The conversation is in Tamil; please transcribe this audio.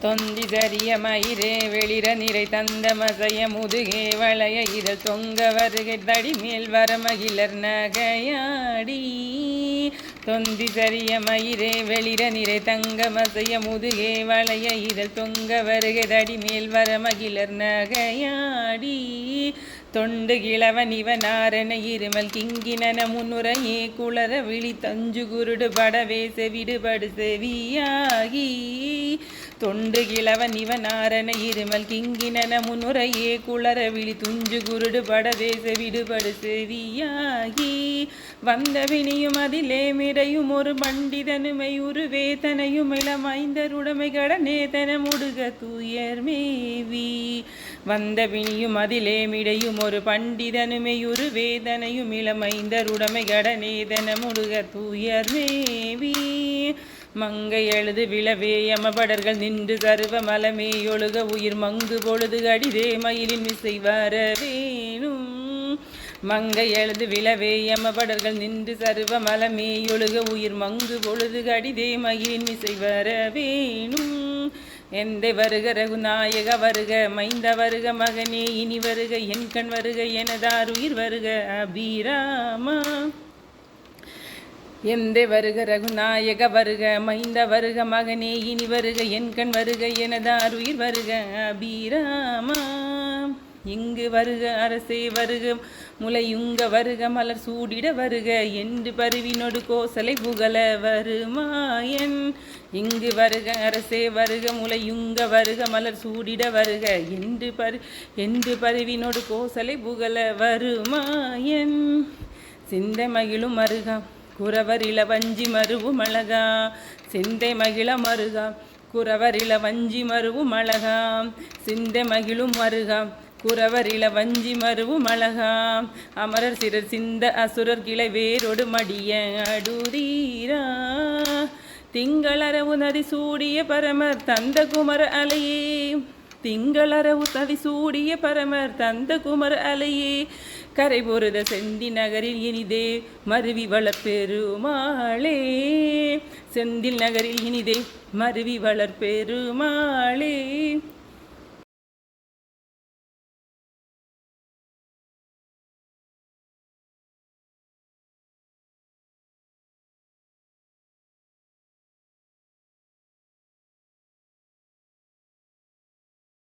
தொந்தி சரிய மயிரே வெளிர நிறை தந்த மசைய முதுகே வளைய இதழ் தொங்க வருகை தடி மேல் வர மகிழர் நகையாடி. தொந்தி சரிய மயிரே வெளிர நிறை தங்க மசைய முதுகே வளைய இதழ் தொங்க வருகை தடி மேல் வர மகிழர் நகையாடி. தொண்டு கிழவன் இவனாரன இருமல் கிங்கினன முன்னுரையே குளர விழி தஞ்சு குருடு படவே செவிடுபடு செவியாகி. தொண்டு கிழவன் இவனாரன இருமல் கிங்கினன முன்னுரையே குளர விழி துஞ்சு குருடு படவே செவிடுபடு செவியாகி. வந்த வினியும் அதிலே மிடையும் ஒரு பண்டிதனுமை உருவேதனையும் இளமைந்தருடைமை கடனேதன முடுக தூயர் மேவி. வந்த வினியும் அதிலே மிடையும் ஒரு பண்டிதனுமை உருவேதனையும் இளமைந்தருடைமை கடனேதன முடுக தூயர் மேவி. மங்கை எழுது விழவே யமபடர்கள் நின்று சர்வ மலமே ஒழுக உயிர் மங்கு பொழுது அடிதே மயிலின் விசை வரவேணும். மங்கை எழுது விழவே யமபடர்கள் நின்று சர்வ மலமே ஒழுக உயிர் மங்கு பொழுது அடிதே மயிலின் விசை வரவேணும். எந்தை வருக ரகுநாயக வருக மைந்த வருக மகனே இனி வருக என் கண் வருக எனதார் உயிர் வருக அபிராமா. எந்தை வருக ரகுநாயக வருக மைந்த வருக மகனே இனி வருக என் கண் வருக எனதார் உயிர் வருக அபிராமா. இங்கு வருக அரசே வருக முளையுங்க வருக மலர் சூடிட வருக என்று பருவினொடு கோசலை புகழ வருமாயன். இங்கு வருக அரசே வருக முளையுங்க வருக மலர் சூடிட வருக என்று பருவினொடு கோசலை புகழ வருமாயன். சிந்தை மகிழும் மருகா குறவர் இளவஞ்சி மருவும் அழகா. சிந்தை மகிழ மருகா குறவர் இளவஞ்சி மருவும் அழகா. சிந்தை மகிழும் மருகா குறவர் இளவஞ்சி மருவும் அழகா. அமரர் சிறர் சிந்த அசுரர் கிளை வேரோடு மடிய அடுதீரா. திங்களரவு நதி சூடிய பரமர் தந்த குமர அலையே. திங்களரவு நதி சூடிய பரமர் தந்த குமர அலையே. கரை பொருத செந்தி நகரில் இனிதே மருவி வளர்பெருமாளே. செந்தில் நகரில் இனிதே மருவி வளர்பெருமாளே.